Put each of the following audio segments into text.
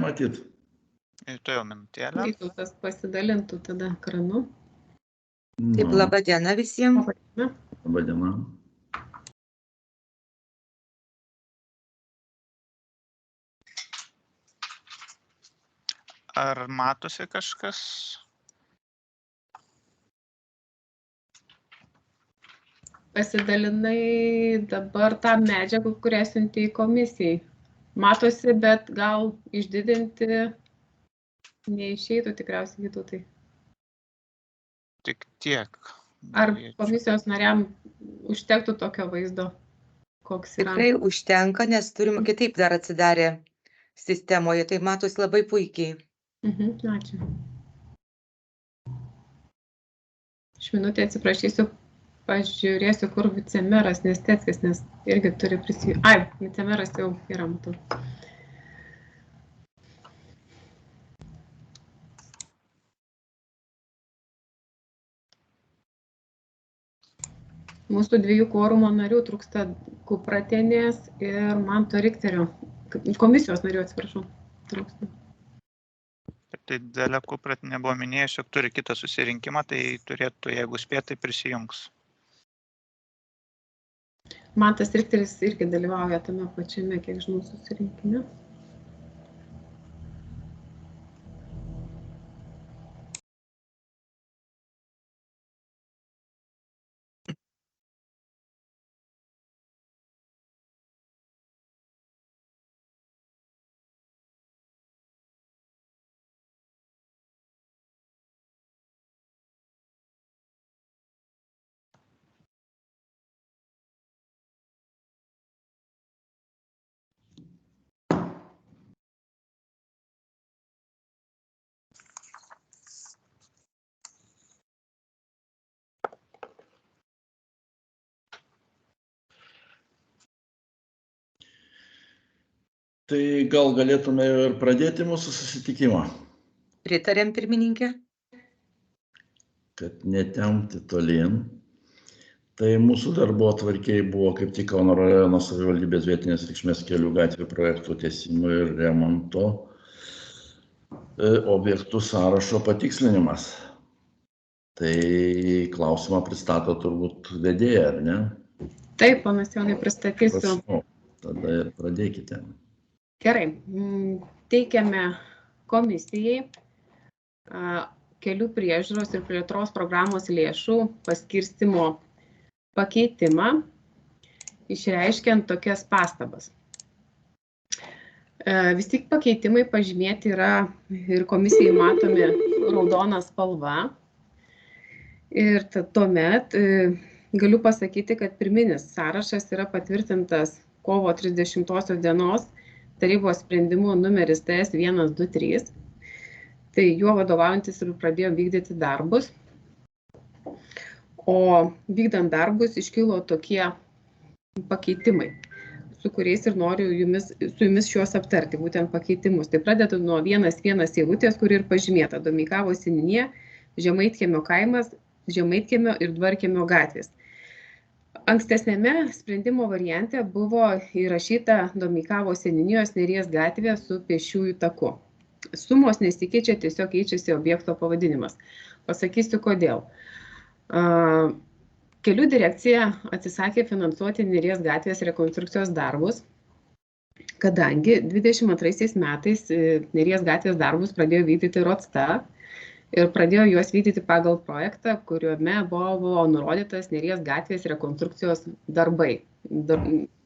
matyt. Ir tu jau minutėlę. Vytautas pasidalintų tada ekranu. Taip, laba diena visiems. Laba diena. Ar matosi kažkas? Pasidalinai dabar tą medžiagą, kurią siuntė į komisijai. Matosi, bet gal išdidinti neišeitų tikriausiai, Vytautai. Tik tiek. Ar komisijos nariam užtektų tokio vaizdo, koks yra? Tikrai užtenka, nes turim kitaip dar atsidarę sistemoje, tai matosi labai puikiai. Ačiū. Iš minutę atsiprašysiu, pažiūrėsiu, kur vicemeras Nesteckis, nes irgi turi prisijungti. Ai, vicemeras jau yra, matau. Mūsų 2 kvorumo narių trūksta Kupratienės ir Manto Richterio. Komisijos narių, atsiprašau, trūksta. Tai Dalia Kupratienė buvo minėjus, jog turi kitą susirinkimą, tai turėtų, jeigu spėtai, prisijungs. Mantas Richteris irgi dalyvauja tame pačiame, kiek žinau, susirinkime. Tai gal galėtume ir pradėti mūsų susitikimą. Pritarėm, pirmininkė? Kad netempti tolyn. Tai mūsų darbotvarkėje buvo kaip tik Kauno rajono savivaldybės vietinės reikšmės kelių gatvių projektų tęsimo ir remonto objektų sąrašo patikslinimas. Tai klausimą pristato turbūt vedėja, ar ne? Taip, panas Jonai, pristatysiu. Tada ir pradėkite. Gerai, teikiame komisijai kelių priežiūros ir plėtros programos lėšų paskirstymo pakeitimą, išreiškiant tokias pastabas. Vis tik pakeitimai pažymėti yra ir komisijai matomi raudona spalva. Ir tuomet galiu pasakyti, kad pirminis sąrašas yra patvirtintas kovo 30 dienos tarybos sprendimų numeris TS 123. Tai juo vadovaujantis ir pradėjo vykdyti darbus. O vykdant darbus iškilo tokie pakeitimai, su kuriais ir noriu su jumis šiuos aptarti, būtent pakeitimus. Tai pradedu nuo 1.1 eilutės, kur ir pažymėta Domeikavos seniūnija, Žemaitkiemio kaimas, Žemaitkiemio ir Dvarkiemio gatvės. Ankstesnėme sprendimo variante buvo įrašyta Domeikavos seniūnijos Neries gatvė su pėsčiųjų taku. Sumos nesikeičia, tiesiog keičiasi objekto pavadinimas. Pasakysiu kodėl. Kelių direkcija atsisakė finansuoti Neries gatvės rekonstrukcijos darbus, kadangi 22 metais Neries gatvės darbus pradėjo vykdyti Rotsta ir pradėjo juos vykdyti pagal projektą, kuriuome buvo nurodytas Neries gatvės rekonstrukcijos darbai.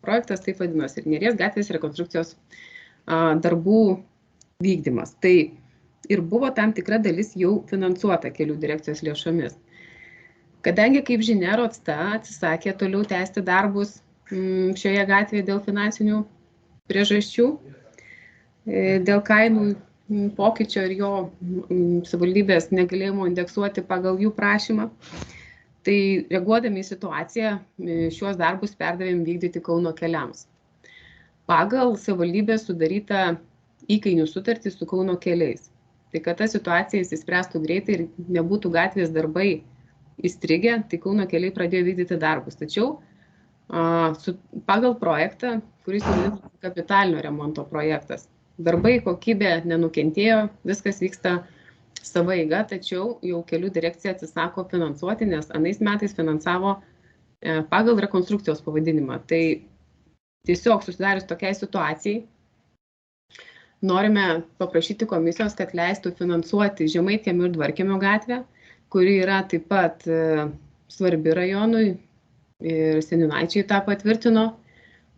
Projektas taip vadinosi ir Neries gatvės rekonstrukcijos darbų vykdymas. Tai ir buvo tam tikra dalis jau finansuota kelių direkcijos lėšomis. Kadangi, kaip žinia, Rotsta atsisakė toliau tęsti darbus šioje gatvėje dėl finansinių priežasčių, dėl kainų pokyčio ir jo savivaldybės negalėjimo indeksuoti pagal jų prašymą. Tai reaguodami į situaciją, šiuos darbus perdavėm vykdyti Kauno keliams. Pagal savivaldybės sudarytą įkainių sutartį su Kauno keliais. Tai kad ta situacija įsispręstų greitai ir nebūtų gatvės darbai įstrigę, tai Kauno keliai pradėjo vykdyti darbus. Tačiau pagal projektą, kuris yra kapitalinio remonto projektas, darbai, kokybė nenukentėjo, viskas vyksta sava eiga, tačiau jau kelių direkcija atsisako finansuoti, nes anais metais finansavo pagal rekonstrukcijos pavadinimą. Tai tiesiog susidarius tokiai situacijai norime paprašyti komisijos, kad leistų finansuoti Žemaitkiemio ir Dvarkiemio gatvę, kuri yra taip pat svarbi rajonui ir seniūnaičiai tą patvirtino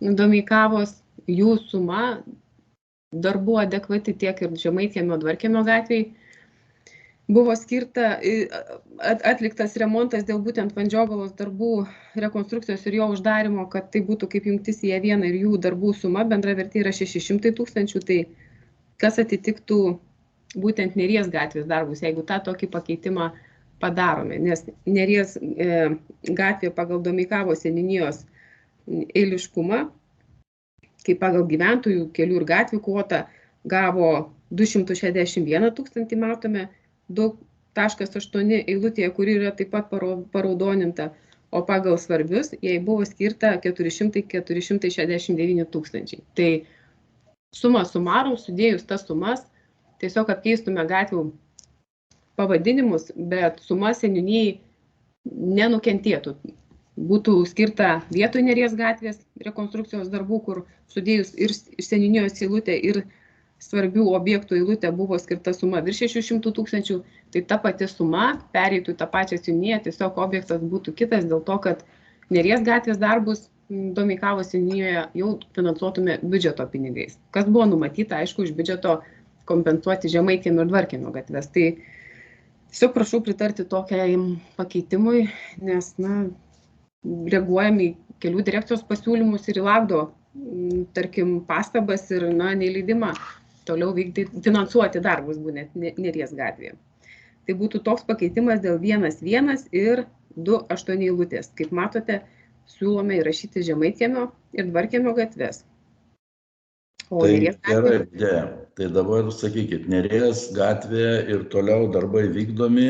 Domeikavos. Jų suma darbų adekvati tiek ir Žemaitkiemio Dvarkiemio gatvei. Buvo skirta, atliktas remontas dėl būtent Vandžiogalos darbų rekonstrukcijos ir jo uždarimo, kad tai būtų kaip jungtis į E1 ir jų darbų suma, bendra vertė yra 600 000, tai kas atitiktų būtent Neries gatvės darbus, jeigu tą tokį pakeitimą padarome, nes Neries gatvė pagal Domeikavos seniūnijos eiliškumą, kai pagal gyventojų kelių ir gatvių kvotą gavo 261 000, matome, 2,8 eilutėje, kuri yra taip pat paraudoninta, o pagal svarbius jai buvo skirta 469 000. Tai suma sumarum, sudėjus tas sumas, tiesiog apkeistume gatvių pavadinimus, bet suma seniūnijai nenukentėtų. Būtų skirta vietoj Neries gatvės rekonstrukcijos darbų, kur sudėjus ir seniūnijos eilutę, ir svarbių objektų eilutė buvo skirta suma virš 600 000, tai ta pati suma pereitų į tą pačią seniūniją, tiesiog objektas būtų kitas, dėl to, kad Neries gatvės darbus Domeikavos seniūnijoje jau finansuotume biudžeto pinigais. Kas buvo numatyta, aišku, iš biudžeto kompensuoti Žemaitkiemio ir Dvarkiemio gatves. Tai tiesiog prašau pritarti tokiam pakeitimui, nes reaguojam į kelių direkcijos pasiūlymus ir į Lagdo, tarkim, pastabas ir neįleidimą toliau finansuoti darbus būtent Neries gatvėje. Tai būtų toks pakeitimas dėl 1.1 ir 2.8 eilutės. Kaip matote, siūlome įrašyti Žemaitkiemio ir Dvarkiemio gatves. O Tai Neries gerai, gatvė... Tai dabar sakykit, Neries gatvėje ir toliau darbai vykdomi,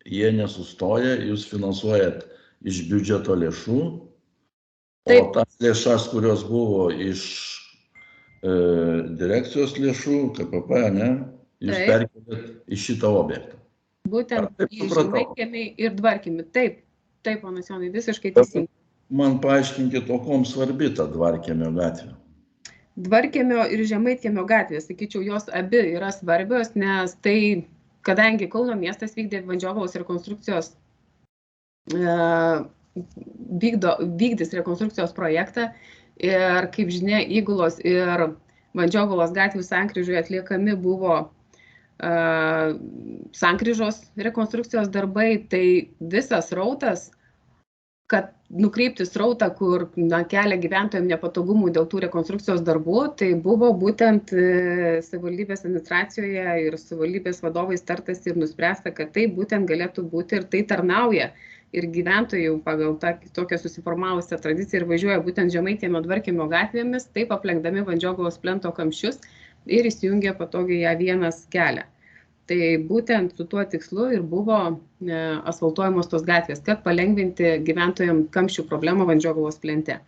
jie nesustoja, jūs finansuojat iš biudžeto lėšų, o tas lėšas, kurios buvo iš direkcijos lėšų, KPP, jūs perkėlėt į šitą objektą. Būtent į Žemaitkiemį ir Dvarkiemį. Taip, ponas Jonai, visiškai teisingai. Man paaiškinkit, o kom svarbi ta Dvarkiemio gatvė? Dvarkiemio ir Žemaitkiemio gatvė, sakyčiau, jos abi yra svarbios, nes tai, kadangi Kauno miestas vykdė Vandžiogalos rekonstrukcijos, vykdys rekonstrukcijos projektą ir, kaip žinia, Įgulos ir Vandžiogalos gatvių sankryžoje atliekami buvo sankryžos rekonstrukcijos darbai, tai visas srautas, kad nukreipti srautą, kur kelia gyventojams nepatogumų dėl tų rekonstrukcijos darbų, tai buvo būtent savivaldybės administracijoje ir savivaldybės vadovais tartas ir nuspręsta, kad tai būtent galėtų būti ir tai tarnauja. Ir gyventojų pagal tokią susiformavusią tradiciją ir važiuoja būtent Žemaitkiemio Dvarkiemio gatvėmis, taip aplenkdami Vandžiogalos plento kamščius ir įsijungia patogiai A1 kelią. Tai būtent su tuo tikslu ir buvo asfaltuojamos tos gatvės, kad palengvinti gyventojams kamščių problemą Vandžiogalos plente.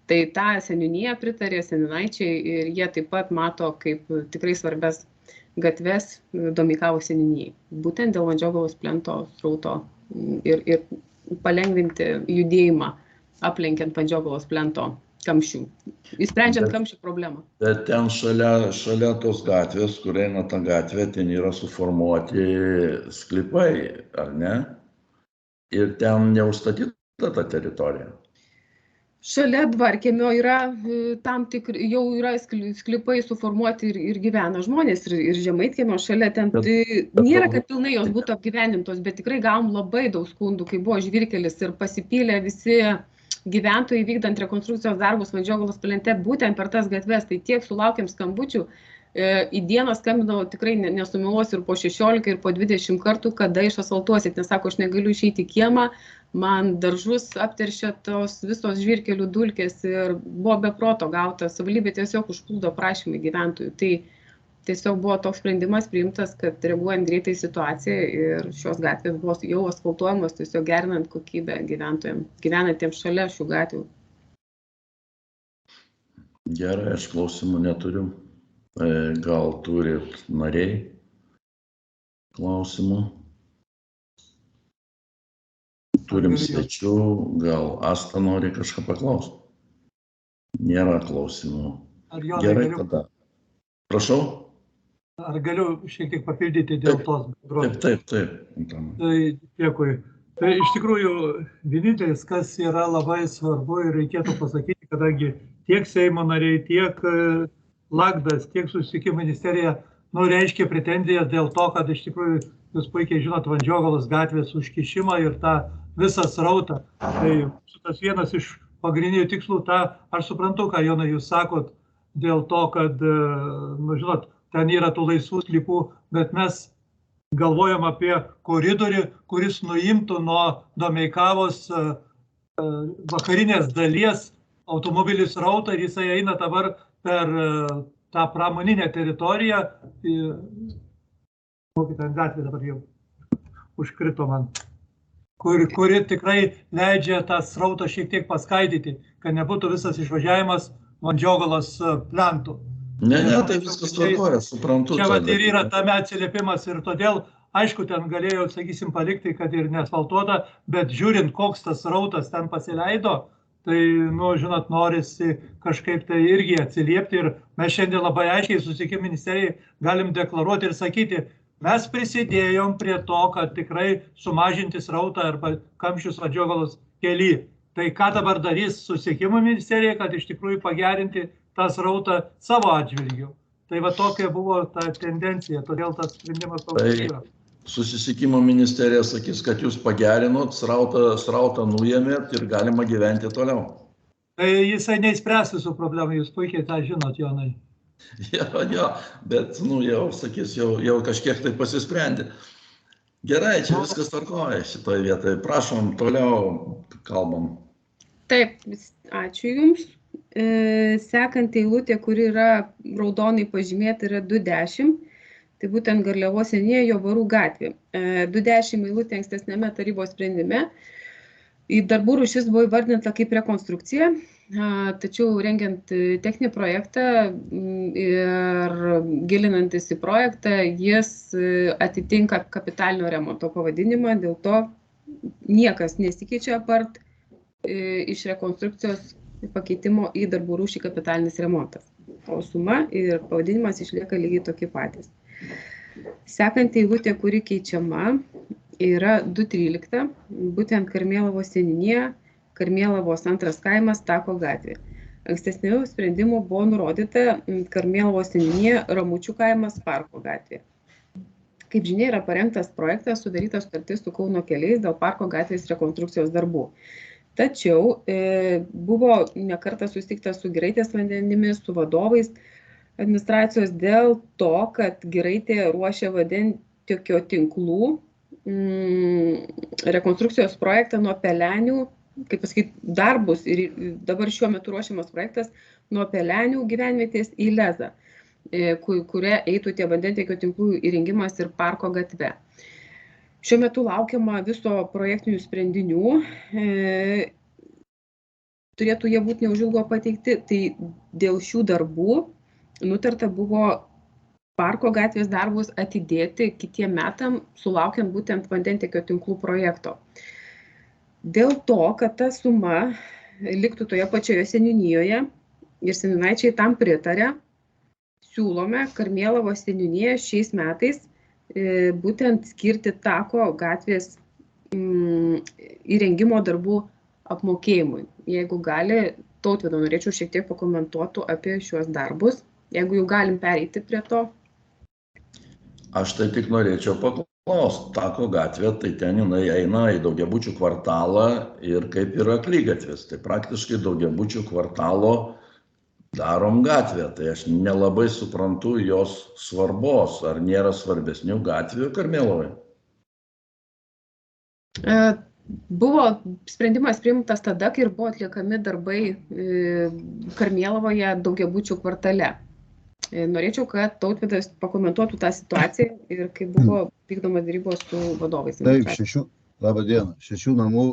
Tai tą seniūniją pritarė seniūnaičiai ir jie taip pat mato kaip tikrai svarbias gatves Domeikavos seniūnijai. Būtent dėl Vandžiogalos plento srauto ir palengvinti judėjimą aplenkiant Vandžiogalos plento kamščių, įsprendžiant kamščių problemą. Bet ten šalia tos gatvės, kur eina ta gatvė, ten yra suformuoti sklypai, ar ne? Ir ten neužstatyta ta teritorija. Šalia Dvarkiemio yra tam tikri, jau yra sklypai suformuoti ir gyvena žmonės, ir Žemaitkiemio šalia ten. Nėra, kad pilnai jos būtų apgyvendintos, bet tikrai gavom labai daug skundų, kai buvo žvyrkelis ir pasipylė visi gyventojai vykdant rekonstrukcijos darbus Vandžiogalos plente būtent per tas gatves. Tai tiek sulaukėm skambučių, į dieną skambinau tikrai nesumeluosiu ir po 16 ir po 20 kartų, kada išasfaltuosit, nes sako, aš negaliu išeiti į kiemą, man daržus apteršia tos visos žvyrkelių dulkės ir buvo be proto gauta, savivaldybė tiesiog užplūdo prašymai gyventojų. Tai tiesiog buvo toks sprendimas priimtas, kad reaguojant greitai į situaciją ir šios gatvės buvo jau asfaltuojamos, tiesiog gerinant kokybę gyventojams, gyvenantiems šalia šių gatvių. Gerai, aš klausimų neturiu. Gal turit nariai klausimų? Turim svečių, gal Asta nori kažką paklausti? Nėra klausimų. Gerai tada. Prašau? Ar galiu šiek tiek papildyti dėl tos bendrovės? Taip. Tai dėkui. Tai iš tikrųjų vienintelis, kas yra labai svarbu ir reikėtų pasakyti, kadangi tiek Seimo nariai, tiek Lagdas, tiek Susisiekimo ministerija reiškia pretenzijas dėl to, kad iš tikrųjų jūs puikiai žinot Vandžiogalos gatvės užkišimą ir tą visą srautą. Tai šitas vienas iš pagrindinių tikslų, aš suprantu, ką Jonai jūs sakot, dėl to, kad, žinot, ten yra tų laisvų sklypų, bet mes galvojam apie koridorių, kuris nuimtų nuo Domeikavos vakarinės dalies automobilių srautą ir jisai eina dabar per tą pramoninę teritoriją. Ten gatvė dabar jau užkrito man. Kuri tikrai leidžia tą srautą šiek tiek paskaidyti, kad nebūtų visas išvažiavimas Vandžiogalos plentų. Ne, tai viskas tvarkoja, suprantu. Čia vat ir yra tame atsiliepimas ir todėl, aišku, ten galėjau, sakysim, palikti, kad ir neasfaltuota, bet žiūrint, koks tas srautas ten pasileido, tai, žinot, norisi kažkaip tai irgi atsiliepti ir mes šiandien labai aiškiai Susisiekimo ministerijai galim deklaruoti ir sakyti, mes prisidėjom prie to, kad tikrai sumažinti srautą arba kamščius Vandžiogalos kely. Tai ką dabar darys Susisiekimo ministerija, kad iš tikrųjų pagerinti tą srautą savo atžvilgiu. Tai va tokia buvo ta tendencija, todėl tas sprendimas toks yra. Susisiekimo ministerija sakys, kad jūs pagerinot, srautą nuėmėt ir galima gyventi toliau. Tai jisai neįspręs visų problemų, jūs puikiai tą žinot, Jonai. Jo, bet, jau sakys, jau kažkiek tai pasisprendė. Gerai, čia viskas tvarkoja šitoje vietoje. Prašom, toliau kalbam. Taip, ačiū Jums. Sekanti eilutė, kuri yra raudonai pažymėta, yra 210. Tai būtent Garliavos seniūnija Jovarų gatvė. 210 eilutė ankstesnėme tarybos sprendime. Į darbų rūšis buvo įvardinta kaip rekonstrukcija, tačiau rengiant techninį projektą ir gilinantis į projektą, jis atitinka kapitalinio remonto pavadinimą, dėl to niekas nesikeičia apart iš rekonstrukcijos pakeitimo į darbų rūšį kapitalinis remontas. O suma ir pavadinimas išlieka lygiai tokie patys. Sekanti eilutė, kuri keičiama, yra 213, būtent Karmėlavos seniūnija, Karmėlavos antras kaimas, Tako gatvė. Ankstesnių sprendimų buvo nurodyta Karmėlavos seniūnija, Ramučių kaimas, Parko gatvė. Kaip žinia, yra parengtas projektas, sudarytas sutartis su Kauno keliais dėl Parko gatvės rekonstrukcijos darbų. Tačiau buvo nekartą susitikta su Giraitės vandenimis, su vadovais administracijos dėl to, kad Giraitė ruošia vandentiekio tinklų rekonstrukcijos projektą nuo Pelenių, kaip pasakyti, darbus ir dabar šiuo metu ruošiamas projektas nuo Pelenių gyvenvietės į Lezą, kuria eitų tie vandentiekio tinklų įrengimas ir Parko gatve. Šiuo metu laukiama viso projektinių sprendinių, turėtų jie būti neužilgo pateikti, tai dėl šių darbų nutarta buvo Parko gatvės darbus atidėti kitiem metam, sulaukiant būtent vandentiekio tinklų projekto. Dėl to, kad ta suma liktų toje pačioje seniūnijoje ir seniūnaičiai tam pritarė, siūlome Karmėlavos seniūniją šiais metais būtent skirti Tako gatvės įrengimo darbų apmokėjimui. Jeigu gali, Tautvydo norėčiau šiek tiek pakomentuotų apie šiuos darbus, jeigu jau galim pereiti prie to. Aš tai tik norėčiau paklausti, Tako gatvė, tai ten jinai eina į daugiabučių kvartalą ir kaip yra akligatvis. Tai praktiškai daugiabučių kvartalo darom gatvę. Tai aš nelabai suprantu jos svarbos. Ar nėra svarbesnių gatvių Karmėlavai? Buvo sprendimas priimtas tada, kai ir buvo atliekami darbai Karmėlavoje daugiabučių kvartale. Norėčiau, kad Tautvydas pakomentuotų tą situaciją ir kaip buvo vykdomas derybos su vadovais. Taip, labą dieną. 6 namų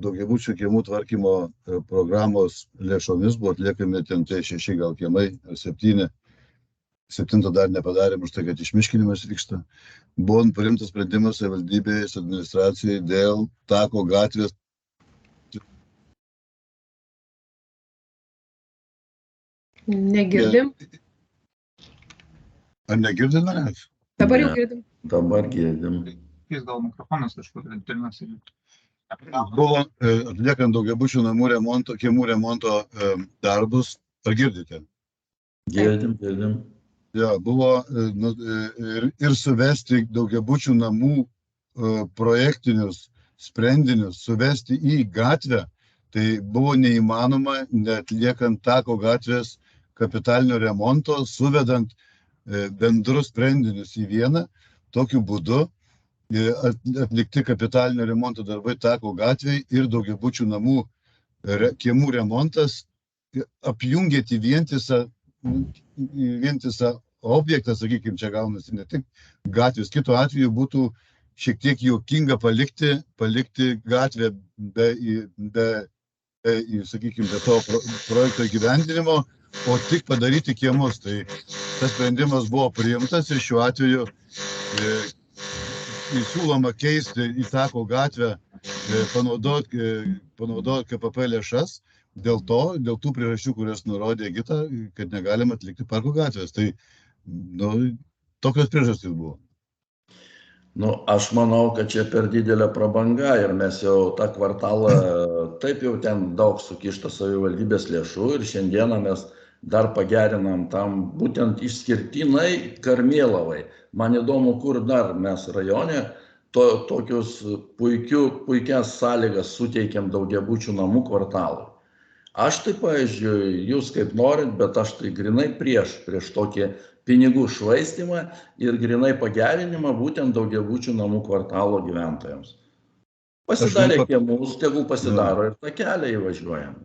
daugiabučių kiemų tvarkymo programos lėšomis buvo atliekami ten 6 gal kiemai ar 7 7 dar nepadarėm už tai, kad išmiškinimas vyksta. Buvo priimtas sprendimas savivaldybės administracijai dėl tako gatvės. Negirdim. Ar negirdim manęs? Dabar jau Ne. girdim. Dabar girdim. Jis gal mikrofonas kažkur trinasi. Buvo atliekant daugiabučių namų remonto, kiemų remonto darbus. Ar girdite? Girdim. Ja, buvo ir suvesti daugiabučių namų projektinius sprendinius, suvesti į gatvę, tai buvo neįmanoma, neatliekant tako gatvės kapitalinio remonto, suvedant bendrus sprendinius į vieną. Tokiu būdu atlikti kapitalinio remonto darbai tako gatvėje ir daugiabučių namų kiemų remontas apjungėti vientisą objektą, sakykime, čia gaunasi ne tik gatvės. Kitu atveju būtų šiek tiek juokinga palikti gatvę sakykime, be to projekto įgyvendinimo, o tik padaryti kiemus. Tai tas sprendimas buvo priimtas ir šiuo atveju siūloma keisti į tako gatvę, panaudoti KPP lėšas dėl tų priežasčių, kurias nurodė Gita, kad negalima atlikti parko gatvės. Tai tokios priežastys buvo. Aš manau, kad čia per didelė prabanga ir mes jau tą kvartalą, taip jau ten daug sukišta savivaldybės lėšų ir šiandieną mes dar pagerinam tam būtent išskirtinai Karmėlavai. Man įdomu, kur dar mes rajone tokius puikias sąlygas suteikiam daugiabučių namų kvartalui. Aš tai, pavyzdžiui, jūs kaip norit, bet aš tai grinai prieš tokį pinigų švaistimą ir grinai pagerinimą būtent daugiabučių namų kvartalo gyventojams. Pasidarė kiemus, tegul pasidaro ir tą kelią įvažiuojam.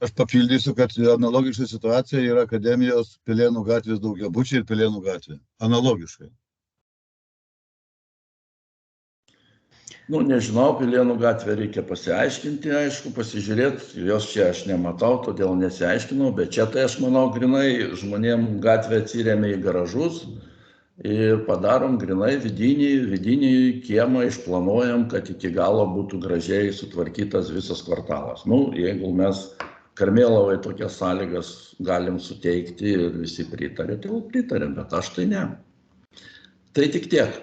Aš papildysiu, kad analogiška situacija yra Akademijos Pilėnų gatvės daugiabučiai ir Pilėnų gatvė. Analogiškai. Nežinau, Pilėnų gatvę reikia pasiaiškinti, aišku, pasižiūrėti, jos čia aš nematau, todėl nesiaiškinau, bet čia tai aš manau, grinai žmonėm gatvę atsirėmė į garažus ir padarom grinai vidinį kiemą, išplanuojam, kad iki galo būtų gražiai sutvarkytas visas kvartalas. Jeigu mes Karmėlavai tokias sąlygas galim suteikti ir visi pritarė, tai pritarėm, bet aš tai ne. Tai tik tiek.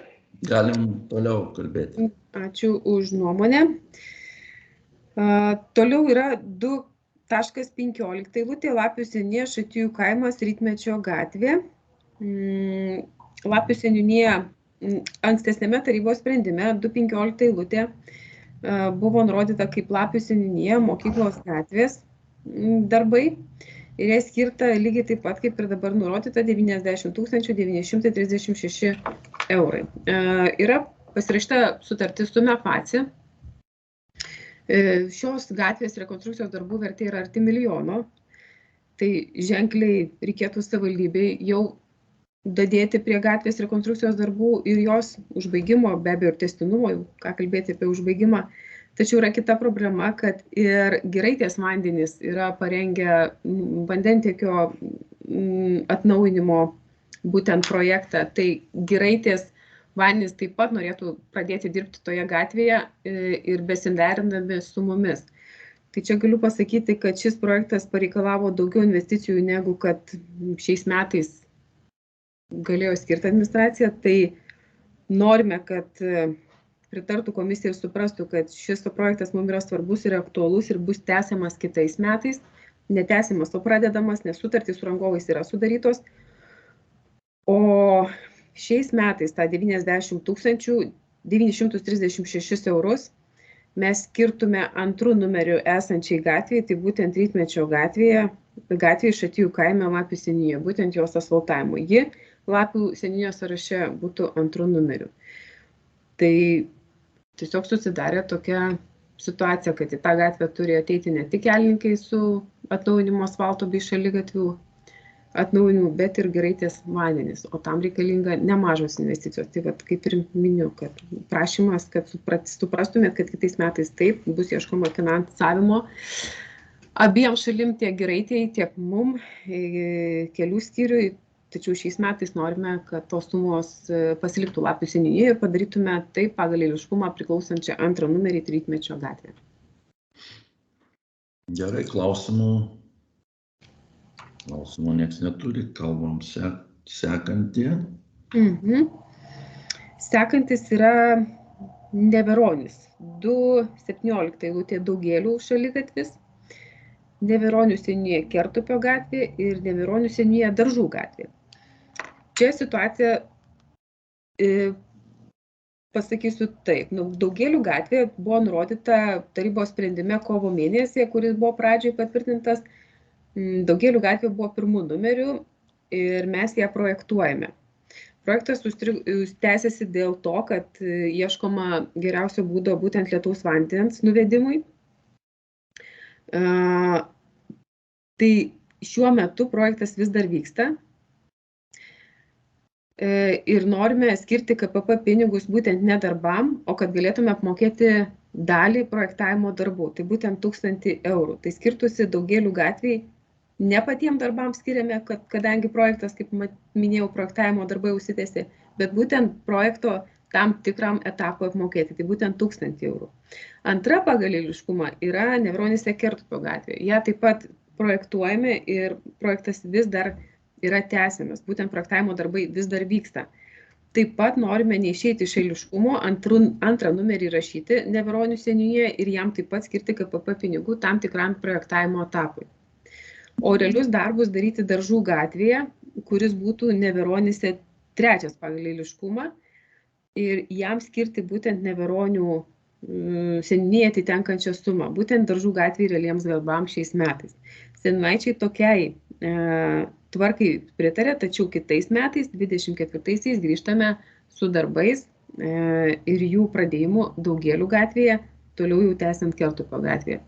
Galim toliau kalbėti. Ačiū už nuomonę. Toliau yra 2.15 eilutė, Lapių seniūnija, Šatijų kaimas, Rytmečio gatvė. Lapių seniūnija ankstesnėme tarybos sprendime 2.15 eilutė buvo nurodyta kaip Lapių seniūnija, mokyklos gatvės darbai. Ir jai skirta lygiai taip pat, kaip ir dabar nurodyta, 90 936 eurai. Yra pasirašyta sutartis su Mefaci. Šios gatvės rekonstrukcijos darbų vertė yra arti milijono. Tai ženkliai reikėtų savivaldybei jau dadėti prie gatvės rekonstrukcijos darbų ir jos užbaigimo, be abejo ir tęstinumo, ką kalbėti apie užbaigimą. Tačiau yra kita problema, kad ir Giraitės vandenys yra parengę vandentiekio atnaujinimo būtent projektą. Tai Giraitės vandenys taip pat norėtų pradėti dirbti toje gatvėje ir besinderindami su mumis. Tai čia galiu pasakyti, kad šis projektas pareikalavo daugiau investicijų negu kad šiais metais galėjo skirti administracija. Tai norime, kad pritartų komisija ir suprastų, kad šis projektas mums yra svarbus ir aktualus ir bus tęsiamas kitais metais. Netęsiamas, o pradedamas, nes sutartys su rangovais yra sudarytos. O šiais metais tą 90 936 eurus mes skirtume antrų numerių esančiai gatvėje, tai būtent Rytmečio gatvėje Šatijų kaime Lapių seniūnijoje, būtent jos asfaltavimo. Ji Lapių seniūnijos sąraše būtų antrų numerių. Tai tiesiog susidarė tokia situacija, kad į tą gatvę turi ateiti ne tik kelininkai su atnaujinimo asfalto bei šaligatvių atnaujinimu, bet ir Giraitės vandenys. O tam reikalinga nemažos investicijos. Tai vat, kaip ir miniu, kad prašymas, kad suprastumėt, kad kitais metais taip bus ieškoma finansavimo Abiem šalim tiek Giraitijai, tiek mum kelių skyriui, tačiau šiais metais norime, kad tos sumos pasiliktų Lapių seniūnijoje ir padarytume tai pagal eiliškumą priklausančią antrą numerį Rytmečio gatvėje. Gerai, klausimų. Klausimų nieks neturi, kalbam sekantį. Sekantis yra Neveronis. 2.17 eilutė Daugėlių šaligatvis, Neveronių seniūnija Kertupio gatvė ir Neveronių seniūnija Daržų gatvė. Čia situacija, pasakysiu taip, Daugėlių gatvė buvo nurodyta tarybos sprendime kovo mėnesį, kuris buvo pradžiai patvirtintas. Daugėlių gatvė buvo pirmų numerių ir mes ją projektuojame. Projektas tęsiasi dėl to, kad ieškoma geriausio būdo būtent lietaus vandens nuvedimui. Tai šiuo metu projektas vis dar vyksta ir norime skirti KPP pinigus būtent ne darbam, o kad galėtume apmokėti dalį projektavimo darbų, tai būtent 1000 eurų. Tai skirtusi Daugėlių gatvėj, ne patiems darbams skiriame, kadangi projektas, kaip minėjau, projektavimo darbai užsitęsė, bet būtent projekto tam tikram etapui apmokėti, tai būtent 1000 eurų. Antra pagal eiliškumą yra Neveronyse Kertupio gatvė. Ja taip pat projektuojame ir projektas vis dar yra tęsiamas, būtent projektavimo darbai vis dar vyksta. Taip pat norime neišeiti iš eiliškumo, antrą numerį rašyti Neveronių seniūnijoje ir jam taip pat skirti KPP pinigų tam tikram projektavimo etapui. O realius darbus daryti Daržų gatvėje, kuris būtų Neveronyse trečias pagal eiliškumą ir jam skirti būtent Neveronių seniūnijai atitenkančią sumą, būtent Daržų gatvėje realiems darbams šiais metais. Seniūnaičiai tokiai tvarkai pritarė, tačiau kitais metais, 24-aisiais, grįžtame su darbais ir jų pradėjimu Daugėlių gatvėje, toliau jau tęsiant Kertupio gatvėje.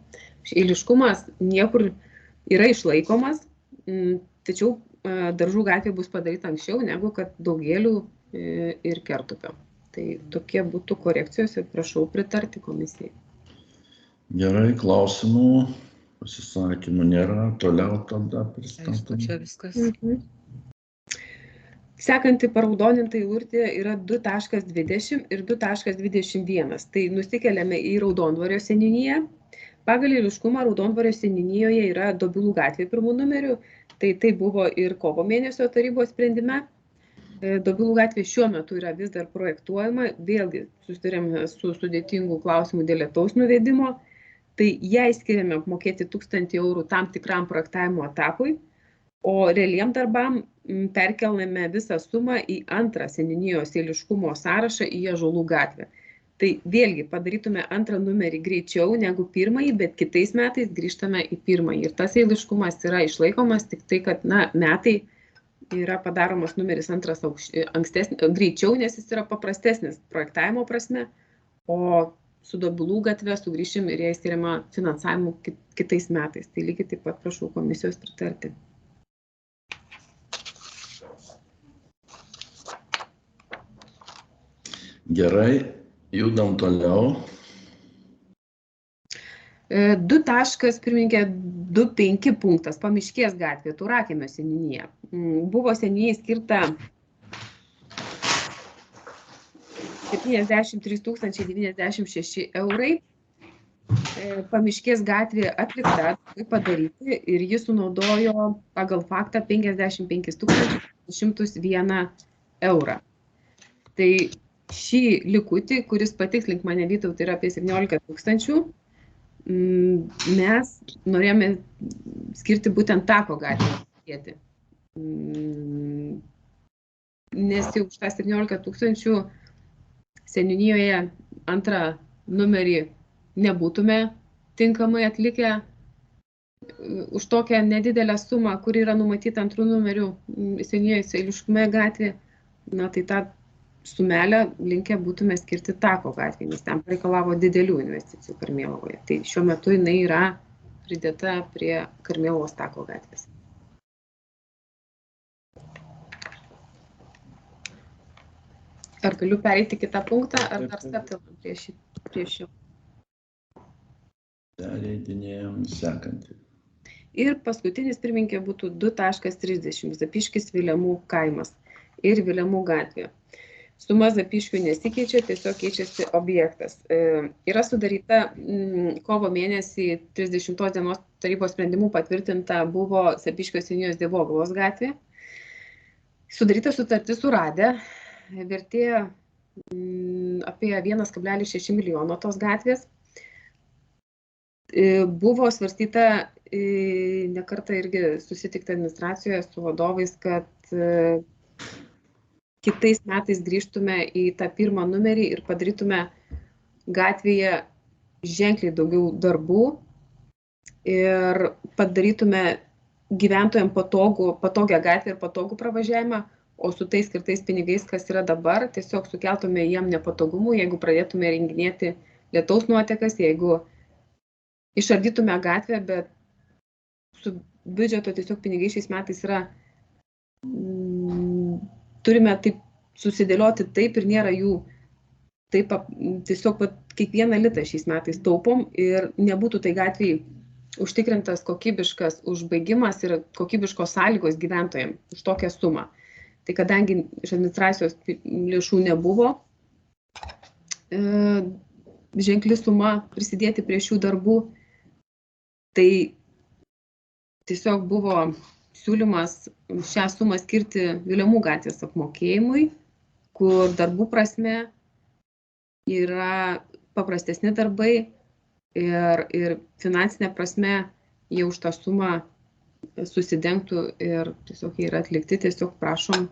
Eiliškumas niekur yra išlaikomas, tačiau Daržų gatvė bus padaryta anksčiau negu kad Daugėlių ir Kertupio. Tai tokie būtų korekcijos ir prašau pritarti komisijai. Gerai, klausimų, pasisakymų nėra, toliau tada pristatome. Čia viskas. Sekanti paraudoninta eilutė yra 2.20 ir 2.21. Tai nusikeliame į Raudondvario seniūniją. Pagal eiliškumą Raudondvario seniūnijoje yra Dobilų gatvė pirmų numerių. Tai buvo ir kovo mėnesio tarybos sprendime. Dobilų gatvė šiuo metu yra vis dar projektuojama. Vėlgi susidurėme su sudėtingų klausimų dėl lietaus nuvedimo. Tai jai skiriame apmokėti 1000 eurų tam tikram projektavimo etapui, o realiem darbam perkelname visą sumą į antrą seniūnijos eiliškumo sąrašą į Ąžuolų gatvę. Tai vėlgi padarytume antrą numerį greičiau negu pirmąjį, bet kitais metais grįžtame į pirmąjį. Ir tas eiliškumas yra išlaikomas, tik tai, kad metai yra padaromas numeris antras greičiau, nes jis yra paprastesnis projektavimo prasme, o su Dobilų gatve sugrįšim ir jai skiriama finansavimu kitais metais. Tai lygiai taip pat prašau komisijos pritarti. Gerai, judam toliau. 2.25 punktas, Pamiškės gatvė, Taurakiemio seniūnija. Buvo seniūnijai skirta 73 096 eurai. Pamiškės gatvė atlikta, kaip padaryti, ir jis sunaudojo pagal faktą 55 101 eurą. Tai šį likutį, kuris patikslink mane Vytautai, yra apie 17 000, mes norėjome skirti būtent Tako gatvę. Nes jau už tą 17 000 seniūnijoje antrą numerį nebūtume tinkamai atlikę už tokią nedidelę sumą, kuri yra numatyta antrų numerių seniūnijoje eiliškume gatvė. Na tai tą sumelę linkę būtume skirti Tako gatvė, nes ten reikalavo didelių investicijų Karmėlavoje. Tai šiuo metu jinai yra pridėta prie Karmėlavos Tako gatvės. Ar galiu pereiti kitą punktą, ar dar stabtelam prie šio? Pereidinėjom sekantį. Ir paskutinis, pirmininkė, būtų 2.30 Zapyškis Vilemų kaimas ir Vilemų gatvė. Suma Zapyškių nesikeičia, tiesiog keičiasi objektas. Yra sudaryta kovo mėnesį 30 dienos tarybos sprendimų patvirtinta buvo Zapyškio seniūnijos Dievogalos gatvė. Sudaryta sutartis su Rade, vertė apie 1,6 milijono tos gatvės. Buvo svarstyta ne kartą irgi susitikta administracijoje su vadovais, kad kitais metais grįžtume į tą pirmą numerį ir padarytume gatvėje ženkliai daugiau darbų ir padarytume gyventojams patogią gatvę ir patogų pravažiavimą, o su tais skirtais pinigais, kas yra dabar, tiesiog sukeltume jiem nepatogumų, jeigu pradėtume renginėti lietaus nuotekas, jeigu išardytume gatvę, bet su biudžeto tiesiog pinigai šiais metais yra, turime taip susidėlioti taip ir nėra jų taip, tiesiog kiekvieną litą šiais metais taupom ir nebūtų tai gatvėje užtikrintas kokybiškas užbaigimas ir kokybiškos sąlygos gyventojams už tokią sumą. Tai kadangi iš administracijos lėšų nebuvo, ženkli suma prisidėti prie šių darbų, tai tiesiog buvo siūlymas šią sumą skirti Vilemų gatvės apmokėjimui, kur darbų prasme yra paprastesni darbai ir finansinė prasme jie už tą sumą susidengtų ir tiesiog jie yra atlikti. Tiesiog prašom,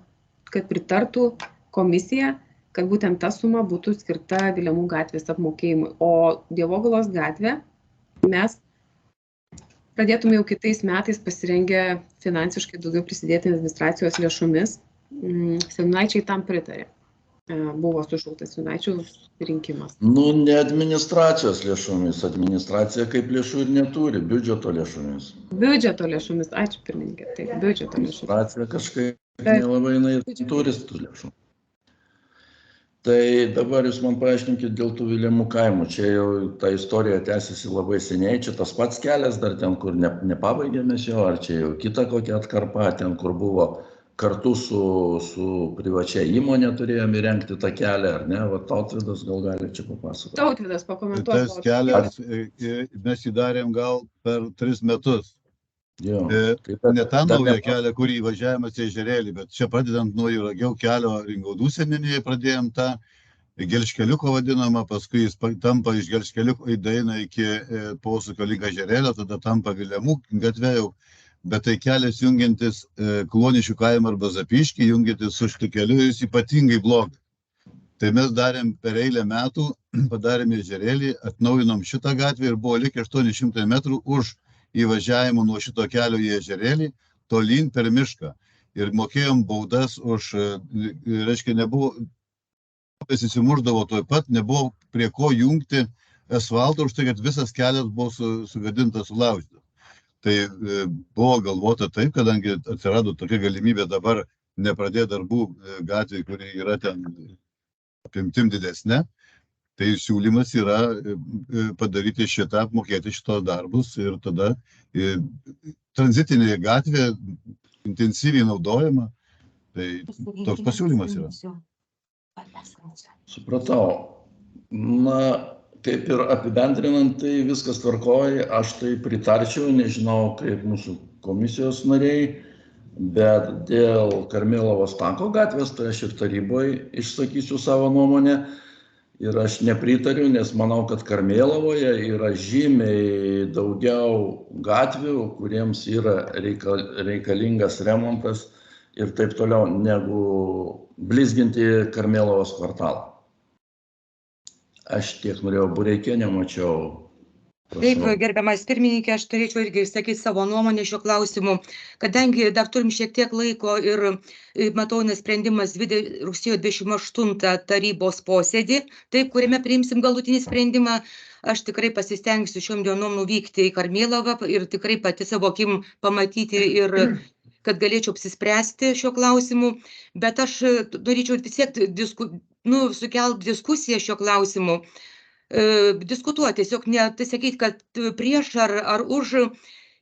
kad pritartų komisija, kad būtent ta suma būtų skirta Vilemų gatvės apmokėjimui. O Dievogalos gatvę mes pradėtume jau kitais metais pasirengę finansiškai daugiau prisidėti administracijos lėšomis. Seniūnaičiai tam pritarė. Buvo sušauktas seniūnaičių rinkimas. Ne administracijos lėšomis. Administracija kaip lėšų ir neturi, biudžeto lėšomis. Biudžeto lėšomis, ačiū pirmininkė, taip, biudžeto lėšomis. Administracija kažkaip nelabai turi tų lėšų. Tai dabar jūs man paaiškinkit dėl tų Vilemų kaimų. Čia jau ta istorija tęsiasi labai seniai. Čia tas pats kelias dar ten, kur nepabaigėmės jo, ar čia jau kita kokia atkarpa, ten, kur buvo kartu su privačia įmonė turėjome įrengti tą kelią, ar ne? Va, Tautvydas gal gali čia papasakoti. Tautvydas pakomentuos. Tas kelias, mes jį darėm gal per 3 metus. Jo. Ne tą naują kelią, kurį įvažiavimas į Ežerėlį, bet čia pradedant nuo Juragiau kelio Ringaudų seniūnijoje pradėjom tą gelžkeliuko vadinamą, paskui jis tampa iš gelžkeliuko įdaina iki posūkio link Ežerėlio, tada tampa Vilemų gatve jau, bet tai kelias jungiantis Klonišių kaimą arba Zapyškį, jungiantis su šitu keliu, jis ypatingai blogas. Tai mes darėm per eilę metų, padarėm Ežerėlį, atnaujinom šitą gatvę ir buvo likę 800 metrų už įvažiavimų nuo šito kelio į Ežerėlį, tolyn per mišką. Ir mokėjom baudas už, reiškia, nebuvo, įsimuždavo toj pat, nebuvo prie ko jungti asfaltą už tai, kad visas kelias buvo sugadintas, sulaužytas. Tai buvo galvota taip, kadangi atsirado tokia galimybė dabar nepradėti darbų gatvėje, kuri yra ten apimtim didesnė. Tai siūlymas yra padaryti šitą, apmokėti šitos darbus ir tada tranzitinė gatvė intensyviai naudojama. Tai toks pasiūlymas yra. Supratau. Kaip ir apibendrinant, tai viskas tvarkoja, aš tai pritarčiau, nežinau kaip mūsų komisijos nariai, bet dėl Karmėlavos tanko gatvės, tai aš ir taryboje išsakysiu savo nuomonę. Ir aš nepritariu, nes manau, kad Karmėlavoje yra žymiai daugiau gatvių, kuriems yra reikalingas remontas ir taip toliau, negu blizginti Karmėlavos kvartalą. Aš tiek norėjau, Bureikė nemačiau. Taip, gerbiamas pirmininkė, aš turėčiau irgi išsakyti savo nuomonę šiuo klausimu, kadangi dar turim šiek tiek laiko ir matau, sprendimas rugsėjo 28 tarybos posėdį, taip, kuriame priimsim galutinį sprendimą, aš tikrai pasistengsiu šiom dienom nuvykti į Karmėlavą ir tikrai pati savo akim pamatyti ir kad galėčiau apsispręsti šiuo klausimu, bet aš norėčiau vis tiek sukelti diskusiją šiuo klausimu. Diskutuoti, tiesiog ne tai sakyti, kad prieš ar už,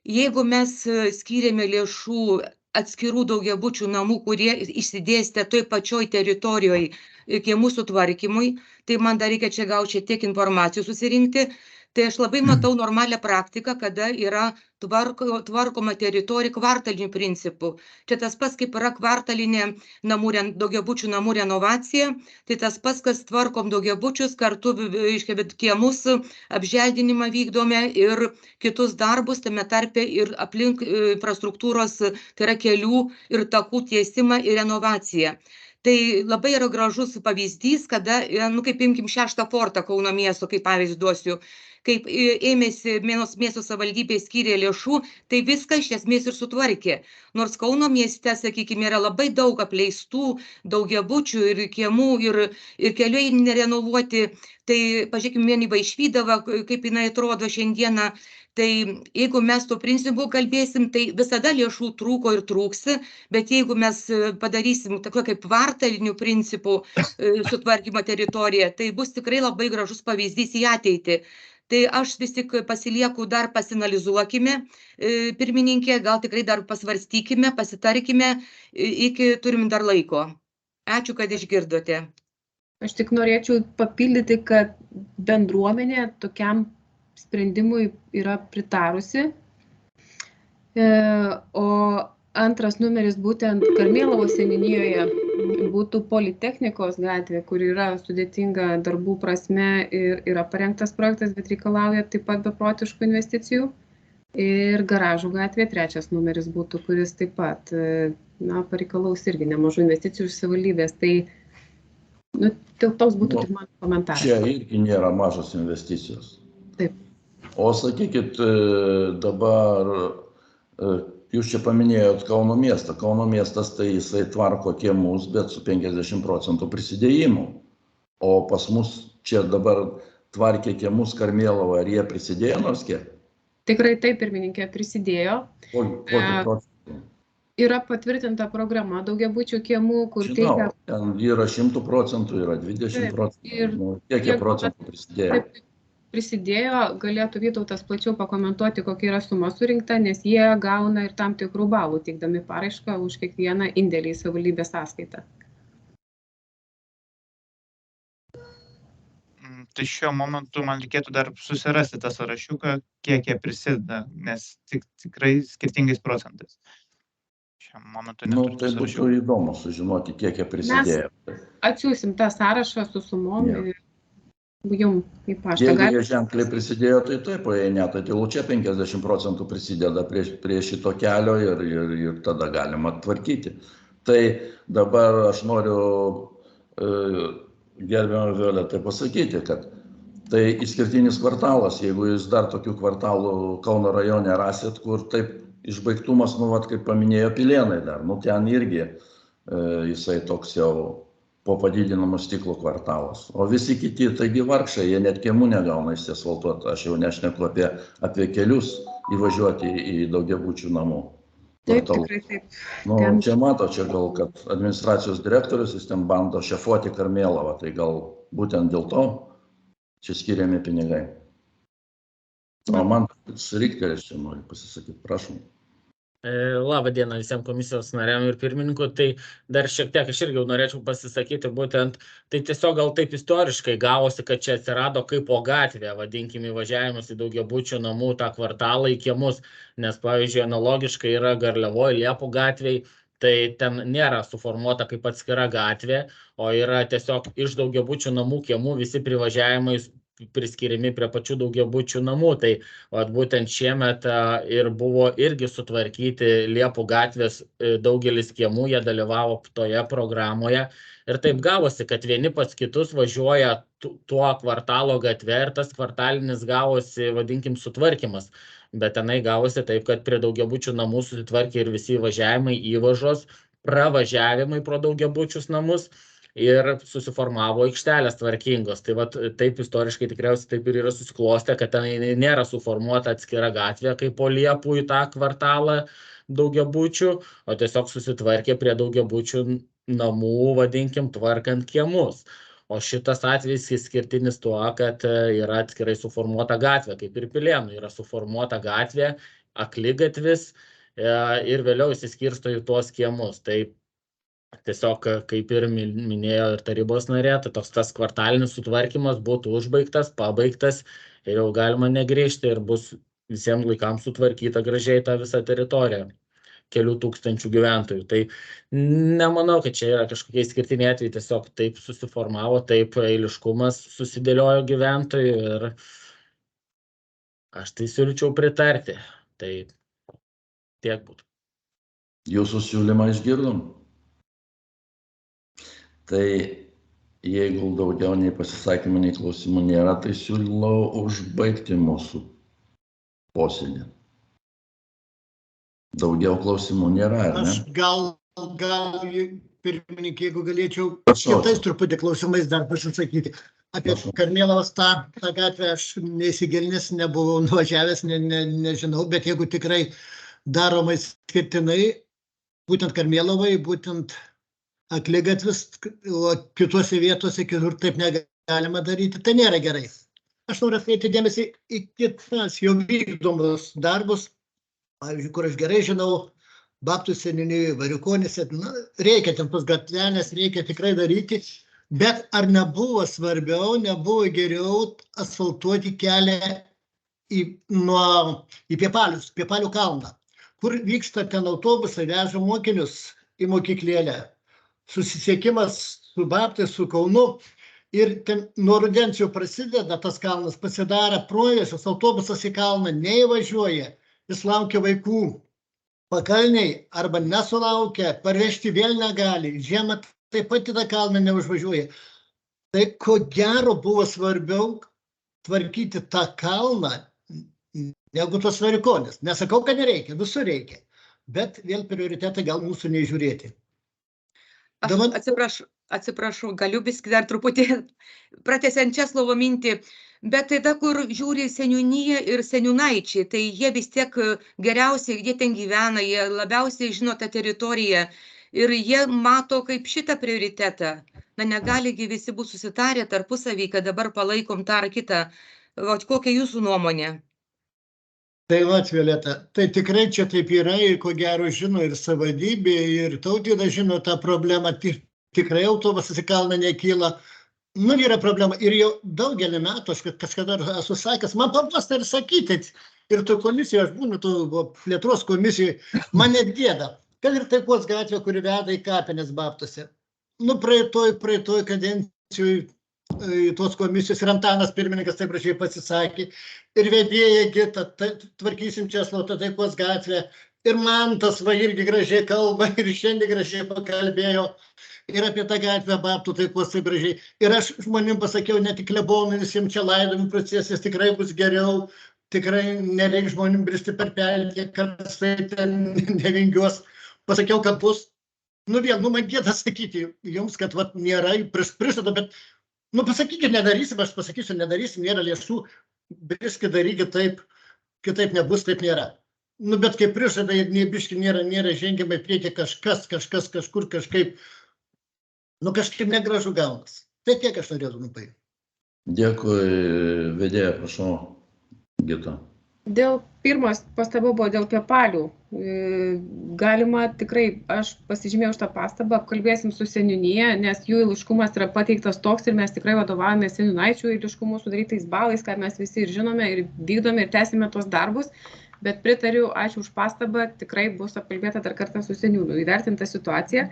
Jeigu mes skyrėme lėšų atskirų daugiabučių namų, kurie išsidėstę toj pačioj teritorijoje kiemų sutvarkymui, tai man dar reikia čia gauti šiek tiek informacijos susirinkti. Tai aš labai matau normalią praktiką, kada yra tvarkoma teritorija kvartaliniu principu. Čia tas pats, kaip yra kvartalinė daugiabučių namų renovacija, tai tas pats, kas tvarkom daugiabučius, kartu kiemus apželdinimą vykdome ir kitus darbus, tame tarpe ir aplink infrastruktūros, tai yra kelių ir takų tiesimą ir renovaciją. Tai labai yra gražus pavyzdys, kada, kaip imkim 6 fortą Kauno miesto, kaip pavyzdį duosiu, kaip ėmėsi miesto savivaldybė skyrė lėšų, tai viską iš esmės ir sutvarkė. Nors Kauno mieste, sakykime, yra labai daug apleistų daugiabučių ir kiemų ir keliai nerenovuoti, tai pažiūrėkime, vien į Vaišvydavą, kaip jinai atrodo šiandieną. Tai jeigu mes tuo principu kalbėsim, tai visada lėšų trūko ir trūksi, bet jeigu mes padarysim tokio kaip kvartalinių principų sutvarkymo teritoriją, tai bus tikrai labai gražus pavyzdys į ateitį. Tai aš vis tik pasilieku, dar pasinalizuokime, pirmininkė, gal tikrai dar pasvarstykime, pasitarkime, turim dar laiko. Ačiū, kad išgirdote. Aš tik norėčiau papildyti, kad bendruomenė tokiam sprendimui yra pritarusi, o antras numeris būtent Karmėlavos seniūnijoje būtų Politechnikos gatvė, kur yra sudėtinga darbų prasme ir yra parengtas projektas, bet reikalauja taip pat beprotiškų investicijų. Ir Garažų gatvė trečias numeris būtų, kuris taip pat pareikalaus irgi nemažų investicijų iš savivaldybės. Tai toks būtų tik mano komentaras. Čia irgi nėra mažos investicijos. Taip. O sakykit, dabar jūs čia paminėjot Kauno miestą. Kauno miestas tai jisai tvarko kiemus, bet su 50% prisidėjimu. O pas mus čia dabar tvarkė kiemus Karmėlava, ar jie prisidėjo nors kiek? Tikrai taip, pirmininkė, prisidėjo. Kokį procentą? Yra patvirtinta programa daugiabučių kiemų, kur teikia... Ten yra 100%, yra 20%. Kiek procentų prisidėjo? Prisidėjo, galėtų Vytautas plačiau pakomentuoti, kokia yra suma surinkta, nes jie gauna ir tam tikrų balų, teikdami paraišką už kiekvieną indėlį į savivaldybės sąskaitą. Tai šiuo momentu man reikėtų dar susirasti tą sąrašiuką, kiek jie prisideda, nes tikrai skirtingais procentais. Šiuo momentu neturiu tai būtų įdomu sužinoti, kiek jie prisidėjo. Mes atsiųsim tą sąrašą su sumom. Jeigu jie ženkliai prisidėjo, tai taip, jei ne, tai čia 50% prisideda prie šito kelio ir tada galima tvarkyti. Tai dabar aš noriu gerbiamą Violetai pasakyti, kad tai išskirtinis kvartalas, jeigu jūs dar tokių kvartalų Kauno rajone rasit, kur taip išbaigtumas, kaip paminėjo Pilėnai dar, ten irgi jisai toks jau po padidinamo stiklo kvartalas. O visi kiti, taigi vargšai, jie net kiemų negauna išsiasfaltuoti. Aš jau nešneku apie kelius įvažiuoti į daugiabučių namų. Taip, tikrai taip. Čia mato, čia gal, kad administracijos direktorius, jis ten bando šefuoti Karmėlavą, tai gal būtent dėl to čia skiriami pinigai. O man Rikteris čia nori pasisakyti, prašom. Labą dieną visiems komisijos nariam ir pirmininkų. Tai dar šiek tiek aš irgi norėčiau pasisakyti, būtent tai tiesiog gal taip istoriškai gavosi, kad čia atsirado kaip po gatvė, vadinkim, įvažiavimas į daugiabučių namų tą kvartalą į kiemus, nes pavyzdžiui analogiškai yra Garliavoj, Liepų gatvėj, tai ten nėra suformuota kaip atskira gatvė, o yra tiesiog iš daugiabučių namų kiemų visi privažiavimai priskiriami prie pačių daugiabučių namų. Tai būtent šiemet ir buvo irgi sutvarkyti Liepų gatvės daugelis kiemų, jie dalyvavo toje programoje. Ir taip gavosi, kad vieni pas kitus važiuoja tuo kvartalo gatve ir tas kvartalinis gavosi, vadinkim, sutvarkymas. Bet tenai gavosi taip, kad prie daugiabučių namų susitvarkė ir visi važiavimai, įvažos, pravažiavimai pro daugiabučius namus. Ir susiformavo aikštelės tvarkingos. Tai taip istoriškai tikriausiai taip ir yra susiklostę, kad ten nėra suformuota atskira gatvė kaip po Liepų į tą kvartalą daugiabučių, o tiesiog susitvarkė prie daugiabučių namų, vadinkim, tvarkant kiemus. O šitas atvejis išskirtinis tuo, kad yra atskirai suformuota gatvė, kaip ir Pilėnų yra suformuota gatvė akligatvis ir vėliau išsiskirsto į tuos kiemus. Tai tiesiog, kaip ir minėjo ir tarybos narė, tai tas kvartalinis sutvarkymas būtų užbaigtas, pabaigtas ir jau galima negrįžti ir bus visiems laikams sutvarkyta gražiai tą visą teritoriją kelių tūkstančių gyventojų. Tai nemanau, kad čia yra kažkokie išskirtiniai atvejai, tiesiog taip susiformavo, taip eiliškumas susidėliojo gyventojų ir aš tai siūlyčiau pritarti. Tai tiek būtų. Jūsų siūlymą išgirdom. Tai jeigu daugiau nei pasisakymų, nei klausimų nėra, tai siūlau užbaigti mūsų posėdį. Daugiau klausimų nėra, ar ne? Aš gal, pirmininkė, jeigu galėčiau Prašau. kitais truputį klausimais dar pasisakyti. Apie Prašau. Karmėlavos tą gatvę aš neįsigilinęs, nebuvau nuvažiavęs, nežinau, bet jeigu tikrai daroma skirtinai, būtent Karmėlavai, būtent akligatvis, o kitose vietose kitur taip negalima daryti, tai nėra gerai. Aš noriu atkreipti dėmesį į kitas jau vykdomus darbus. Pavyzdžiui, kur aš gerai žinau, Babtų seniūnijoje, Variukonėse, reikia ten tos gatvelės, reikia tikrai daryti, bet ar nebuvo svarbiau, nebuvo geriau asfaltuoti kelią į Piepalių kalną, kur vyksta ten autobusai, veža mokinius į mokyklėlę, susisiekimas su Babtais, su Kaunu. Ir ten nuo rudens jau prasideda tas kalnas, pasidaro provėžos, autobusas į kalną neįvažiuoja. Jis laukia vaikų pakalniai arba nesulaukia, parvežti vėl negali, žiemą taip pat į tą kalną neužvažiuoja. Tai ko gero buvo svarbiau tvarkyti tą kalną, negu tos Variukonės. Nesakau, kad nereikia, visur reikia, bet vėl prioritetai gal mūsų nežiūrėti. Aš atsiprašau, galiu biskį dar truputį pratęsiant Česlovo mintį. Bet tada, kur žiūri seniūnija ir seniūnaičiai, tai jie vis tiek geriausiai, jie ten gyvena, jie labiausiai žino tą teritoriją ir jie mato kaip šitą prioritetą. Na, negaligi visi būti susitarę tarpusavį, kad dabar palaikom tą ar kitą. Kokia jūsų nuomonė? Tai Violeta, tai tikrai čia taip yra ir ko gero žino ir savivaldybė, ir Tautvyda žino tą problemą, tikrai autobusas į kalną nekyla. Yra problema ir jau daugelį metų, aš kažkada esu sakęs, man paprasta ir sakyti, ir to komisijoje, aš būnu plėtros komisijoje, man net gėda, kad ir Taikos gatvė, kuri veda į kapines Babtuose. Praeitoj kadencijoje tos komisijos ir Antanas pirmininkas taip prašiai pasisakė, ir vedėja Gita, tvarkysim Česlovą Taikos gatvę, ir Mantas va irgi gražiai kalba, ir šiandien gražiai pakalbėjo. Ir apie tą gatvę Babtų Taikos taip gražiai. Ir aš žmonėm pasakiau, ne tik klebonui, visiems čia laidojimų procesas tikrai bus geriau, tikrai nereiks žmonėm bristi per pelkę, kad tai ten nevingiuos. Pasakiau, kad bus, man gėda sakyti jums, kad nėra, prižada, bet, pasakykit, nedarysim, aš pasakysiu, nedarysim, nėra lėšų, briskit darykit taip, kitaip nebus, taip nėra. Bet kaip prižada, biški nėra žengiamai prieki kažkas, kažkur, kažkaip. Kažkaip negražu gaunas. Tai tiek aš norėjau trumpai. Dėkui, vedėja, prašau, Gita. Dėl pirmos pastaba buvo dėl Piepalių. Galima tikrai, aš pasižymėjau šitą pastabą, apkalbėsim su seniūnija, nes jų eiliškumas yra pateiktas toks ir mes tikrai vadovavome seniūnaičių eiliškumų sudarytais balais, ką mes visi ir žinome, ir vykdome, ir tęsime tuos darbus. Bet pritariu, ačiū už pastabą, tikrai bus apkalbėta dar kartą su seniūnu, įvertinta situacija.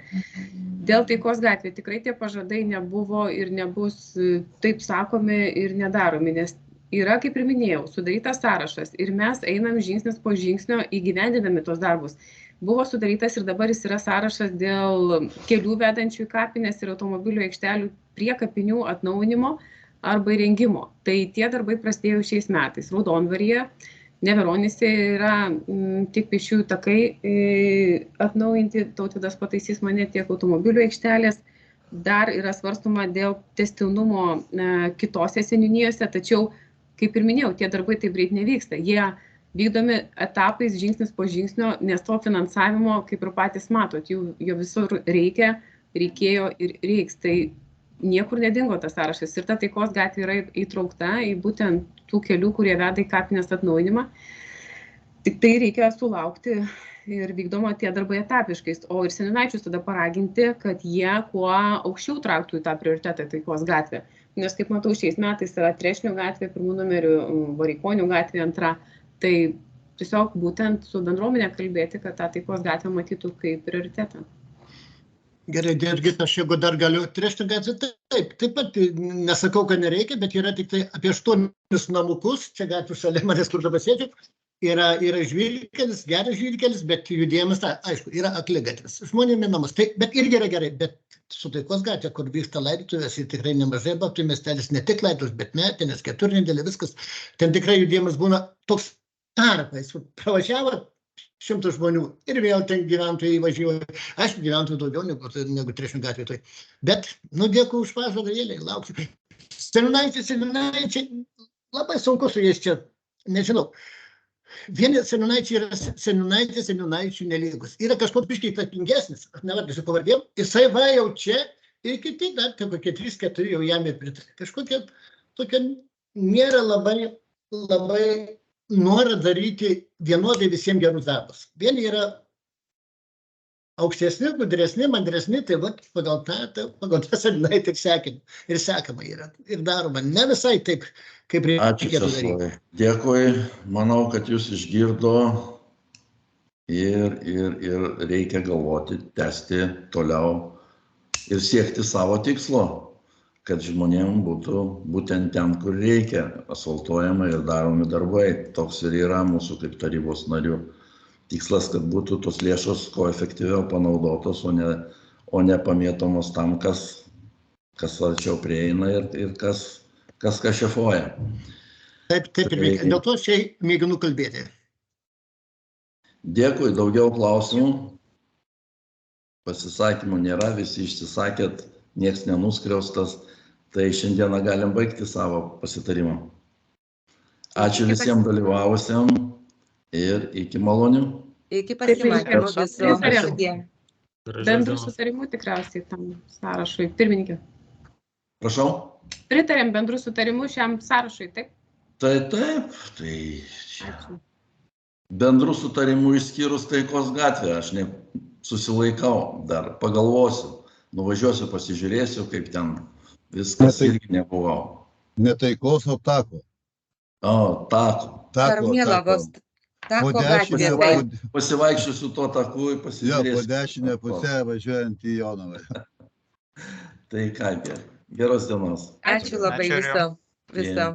Dėl Taikos gatvė tikrai tie pažadai nebuvo ir nebus taip sakomi ir nedaromi, nes yra, kaip ir minėjau, sudarytas sąrašas ir mes einam žingsnis po žingsnio įgyvendinami tos darbus. Buvo sudarytas ir dabar jis yra sąrašas dėl kelių vedančių į kapines ir automobilių aikštelių prie kapinių atnaujinimo arba įrengimo. Tai tie darbai prasidėjo šiais metais. Raudondvaryje, Neveronyse yra tik pėsčiųjų takai atnaujinti, Tautvydas pataisys mane, tiek automobilių aikštelės. Dar yra svarstoma dėl tęstinumo kitose seniūnijose, tačiau, kaip ir minėjau, tie darbai taip greit nevyksta. Jie vykdomi etapais, žingsnis po žingsnio, nes to finansavimo, kaip ir patys matot, jo visur reikia, reikėjo ir reiks. Tai niekur nedingo tas sąrašas ir ta Taikos gatvė yra įtraukta į būtent tų kelių, kurie veda į kapinės atnaujinimą. Tik tai reikia sulaukti ir vykdoma tie darbai etapiškais, o ir seniūnaičius tada paraginti, kad jie kuo aukščiau traktų į tą prioritetą Taikos gatvę. Nes kaip matau, šiais metais yra Trešnių gatvė, pirmų numerių, Vareikonių gatvė antra. Tai tiesiog būtent su bendruomenė kalbėti, kad tą Taikos gatvę matytų kaip prioritetą. Gerai, Jurgita, aš jeigu dar galiu, Trešnių gatvė, taip pat nesakau, kad nereikia, bet yra tik tai apie 8 namukus, čia gatvių šalia manęs, kur dabar sėdžiu, yra žvyrkelis, geras žvyrkelis, bet judėjimas, aišku, yra akligatvis, žmonėm namas, bet irgi yra gerai, bet su Taikos gatvė, kur vyksta laidotuvės ir tikrai nemažai babtų miestelis, ne tik laidotuvės, bet metinės, keturnedėlė, viskas, ten tikrai judėjimas būna toks tarpais, pravažiavo 100 žmonių ir vėl ten gyventojai važiuoja. Aišku, gyventojų daugiau negu Trešnių gatvė. Bet, dėkui už pažadėlį, lauksiu. Seniūnaičiai, labai sunku su jais čia, nežinau. Vieni seniūnaičiai yra seniūnaičių nelygus. Yra kažkoks biškiai įtakingesnis, aš nevardysiu pavardėm, jisai va jau čia ir kiti dar kokie 3-4 jau jam ir pritarė. Kažkokia tokia nėra labai norą daryti vienodai visiems gerus darbus. Vieni yra aukštesni, gudresni, mandresni, tai pagal tą seniūnaitį ir sekama yra. Ir daroma ne visai taip, kaip reikėtų daryti. Dėkui, manau, kad jūs išgirdo ir reikia galvoti, tęsti toliau ir siekti savo tikslo, kad žmonėms būtų būtent ten, kur reikia, asfaltuojama ir daromi darbai. Toks ir yra mūsų kaip tarybos narių tikslas, kad būtų tos lėšos kuo efektyviau panaudotos, o ne pamėtomos tam, kas arčiau prieina ir kas šefuoja. Taip ir reikia. Dėl to čia mėginu kalbėti. Dėkui, daugiau klausimų. Pasisakymų nėra, visi išsisakėt, nieks nenuskriaustas. Tai šiandieną galim baigti savo pasitarimą. Ačiū visiems dalyvavusiam ir iki malonių. Iki pasimatymo viso. Bendrų sutarimų tikriausiai tam sąrašui. Pirmininkė. Prašau? Pritarėm bendrų sutarimų šiam sąrašui, taip? Taip. Ačiū. Bendrų sutarimų išskyrus Taikos gatvę. Aš susilaikau dar, pagalvosiu. Nuvažiuosiu, pasižiūrėsiu, kaip ten viskas irgi nebuvau. Ne Taikos, o Tako. O, Tako. Karmėlavos Tako gatvė. Pasivaikščiosiu tuo taku ir pasižiūrėsiu. Po dešinę pusę važiuojant į Jonavą. Tai ką, geros dienos. Ačiū labai viso.